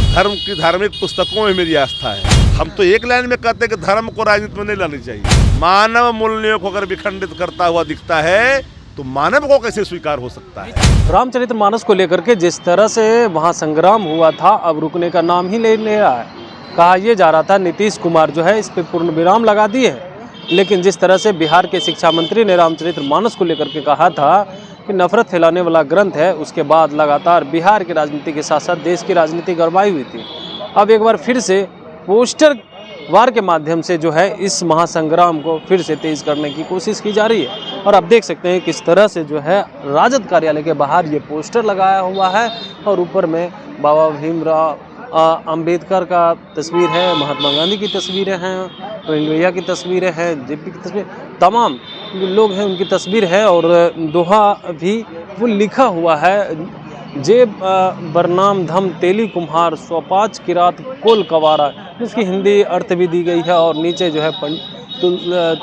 धर्म की धार्मिक पुस्तकों में मेरी आस्था है। हम तो एक लाइन में कहते हैं कि धर्म को राजनीति में नहीं लानी चाहिए। मानव मूल्यों को अगर विखंडित करता हुआ दिखता है तो मानव को कैसे स्वीकार हो सकता है। रामचरितमानस को लेकर के जिस तरह से वहां संग्राम हुआ था, अब रुकने का नाम ही ले रहा है। कहा यह जा रहा था नीतीश कुमार जो है इस पे पूर्ण विराम लगा दिए हैं, लेकिन जिस तरह से बिहार के शिक्षा मंत्री ने रामचरितमानस को लेकर के कहा था कि नफरत फैलाने वाला ग्रंथ है, उसके बाद लगातार बिहार की राजनीति के साथ साथ देश की राजनीति गरमाई हुई थी। अब एक बार फिर से पोस्टर वार के माध्यम से जो है इस महासंग्राम को फिर से तेज करने की कोशिश की जा रही है। और आप देख सकते हैं किस तरह से जो है राजद कार्यालय के बाहर ये पोस्टर लगाया हुआ है और ऊपर में बाबा भीमराव अंबेडकर का तस्वीर है, महात्मा गांधी की तस्वीरें हैं, भैया की तस्वीरें हैं, जेपी की तस्वीर, तमाम जो लोग हैं उनकी तस्वीर है। और दोहा भी वो लिखा हुआ है, जे बरनाम धम तेली कुम्हार स्वपाच किरात कोल कवारा, उसकी हिंदी अर्थ भी दी गई है। और नीचे जो है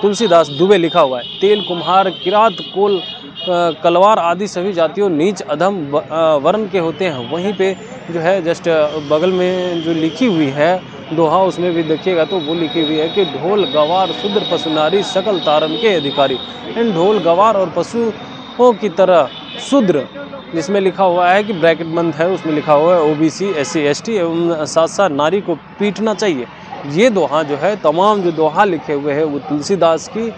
तुलसीदास दुबे लिखा हुआ है, तेल कुम्हार किरात कोल कलवार आदि सभी जातियों नीच अधम वर्ण के होते हैं। वहीं पे जो है जस्ट बगल में जो लिखी हुई है दोहा, उसमें भी देखिएगा तो वो लिखी हुई है कि ढोल गवार शूद्र पशु नारी सकल तारम के अधिकारी। इन ढोल गवार और पशुओं की तरह शूद्र, जिसमें लिखा हुआ है कि ब्रैकेट बंद है, उसमें लिखा हुआ है ओबीसी SC ST एवं साथ साथ नारी को पीटना चाहिए। ये दोहा जो है, तमाम जो दोहा लिखे हुए हैं वो तुलसीदास की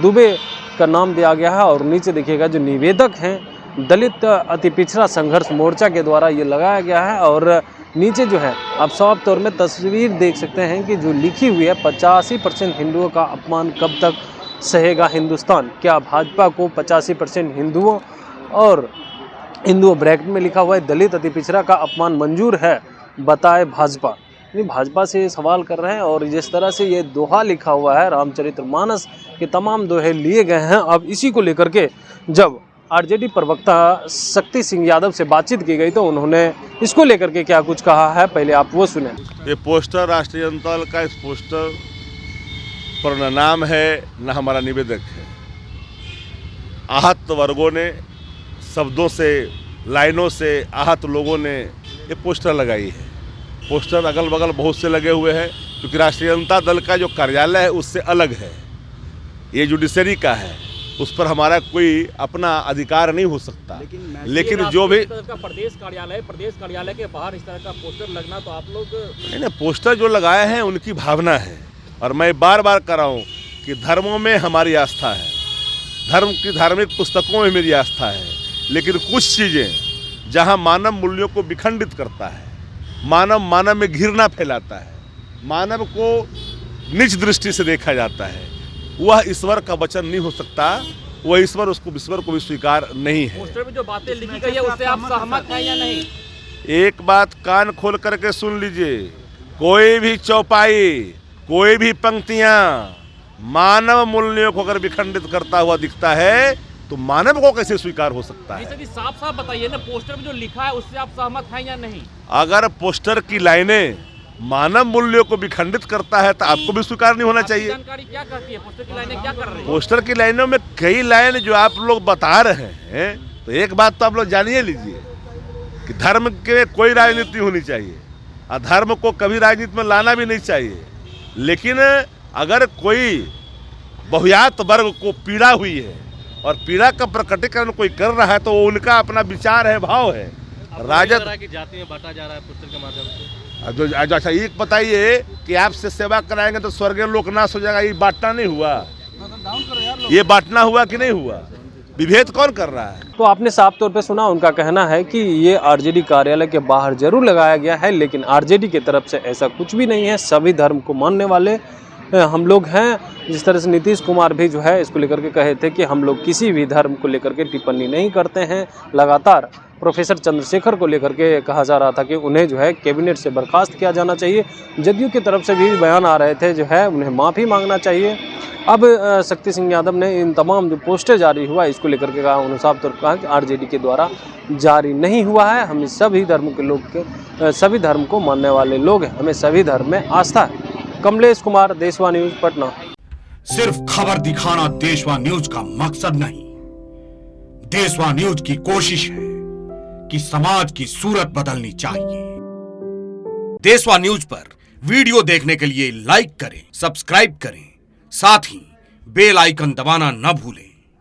दुबे का नाम दिया गया है। और नीचे देखिएगा जो निवेदक हैं दलित अति पिछड़ा संघर्ष मोर्चा के द्वारा ये लगाया गया है। और नीचे जो है आप साफ तौर में तस्वीर देख सकते हैं कि जो लिखी हुई है 85% हिंदुओं का अपमान कब तक सहेगा हिंदुस्तान। क्या भाजपा को 85% हिंदुओं और हिंदुओं ब्रैकेट में लिखा हुआ है दलित अति पिछड़ा का अपमान मंजूर है, बताए भाजपा। भाजपा से सवाल कर रहे हैं। और जिस तरह से ये दोहा लिखा हुआ है, रामचरितमानस के तमाम दोहे लिए गए हैं। अब इसी को लेकर के जब आरजेडी प्रवक्ता शक्ति सिंह यादव से बातचीत की गई तो उन्होंने इसको लेकर के क्या कुछ कहा है, पहले आप वो सुने। ये पोस्टर राष्ट्रीय जनता दल का इस पोस्टर पर न नाम है न हमारा निवेदक है। आहत वर्गों ने शब्दों से, लाइनों से आहत लोगों ने ये पोस्टर लगाई है। पोस्टर अगल बगल बहुत से लगे हुए हैं, क्योंकि राष्ट्रीय जनता दल का जो कार्यालय है उससे अलग है, ये जुडिशरी का है, उस पर हमारा कोई अपना अधिकार नहीं हो सकता। लेकिन जो भी प्रदेश कार्यालय के बाहर इस तरह का पोस्टर लगना, तो आप लोग नहीं, पोस्टर जो लगाए हैं उनकी भावना है। और मैं बार बार कर रहा हूँ कि धर्मों में हमारी आस्था है, धर्म की धार्मिक पुस्तकों में मेरी आस्था है, लेकिन कुछ चीज़ें जहाँ मानव मूल्यों को विखंडित करता है, मानव में घृणा फैलाता है, मानव को नीच दृष्टि से देखा जाता है, वह ईश्वर का वचन नहीं हो सकता। वह ईश्वर को भी स्वीकार नहीं है। पोस्टर में जो बातें लिखी गई है उससे आप सहमत हैं या नहीं? एक बात कान खोल करके सुन लीजिए, कोई भी चौपाई, कोई भी पंक्तियां मानव मूल्यों को अगर विखंडित करता हुआ दिखता है तो मानव को कैसे स्वीकार हो सकता है। साफ साफ बताइए ना, पोस्टर में जो लिखा है उससे आप सहमत हैं या नहीं? अगर पोस्टर की लाइनें मानव मूल्यों को विखंडित करता है तो आपको भी स्वीकार नहीं होना चाहिए। जानकारी क्या कहती है, पोस्टर की लाइनें क्या कर रही है? पोस्टर की लाइनों में कई लाइन जो आप लोग बता रहे हैं, तो एक बात तो आप लोग जानिए लीजिए कि धर्म के कोई राजनीति होनी चाहिए, अधर्म को कभी राजनीति में लाना भी नहीं चाहिए। लेकिन अगर कोई बहुयात वर्ग को पीड़ा हुई है और पीड़ा का प्रकटीकरण कोई कर रहा है तो वो उनका अपना विचार है, भाव है। राजद की जाति में बांटा जा रहा है पुस्तक के माध्यम से। अच्छा एक बताइए कि आपसे सेवा कराएंगे तो स्वर्गीय लोकनाश हो जाएगा, ये बांटना नहीं हुआ? ये बांटना हुआ कि नहीं हुआ? विभेद कौन कर रहा है? तो आपने साफ तौर पे सुना, उनका कहना है कि ये आरजेडी कार्यालय के बाहर जरूर लगाया गया है, लेकिन आरजेडी की तरफ से ऐसा कुछ भी नहीं है। सभी धर्म को मानने वाले हम लोग हैं। जिस तरह से नीतीश कुमार भी जो है इसको लेकर के कहे थे कि हम लोग किसी भी धर्म को लेकर के टिप्पणी नहीं करते हैं। लगातार प्रोफेसर चंद्रशेखर को लेकर के कहा जा रहा था कि उन्हें जो है कैबिनेट से बर्खास्त किया जाना चाहिए। जदयू की तरफ से भी बयान आ रहे थे जो है उन्हें माफ़ी मांगना चाहिए। अब शक्ति सिंह यादव ने इन तमाम जो पोस्टर जारी हुआ इसको लेकर के कहा, उन्होंने साफ तौर पर कहा कि आरजेडी के द्वारा जारी नहीं हुआ है। हम सभी धर्म के लोग के, सभी धर्म को मानने वाले लोग हैं, हमें सभी धर्म में आस्था है। कमलेश कुमार, देशवा न्यूज, पटना। सिर्फ खबर दिखाना देशवा न्यूज का मकसद नहीं, देशवा न्यूज की कोशिश है कि समाज की सूरत बदलनी चाहिए। देशवा न्यूज पर वीडियो देखने के लिए लाइक करें, सब्सक्राइब करें, साथ ही बेल आइकन दबाना न भूलें।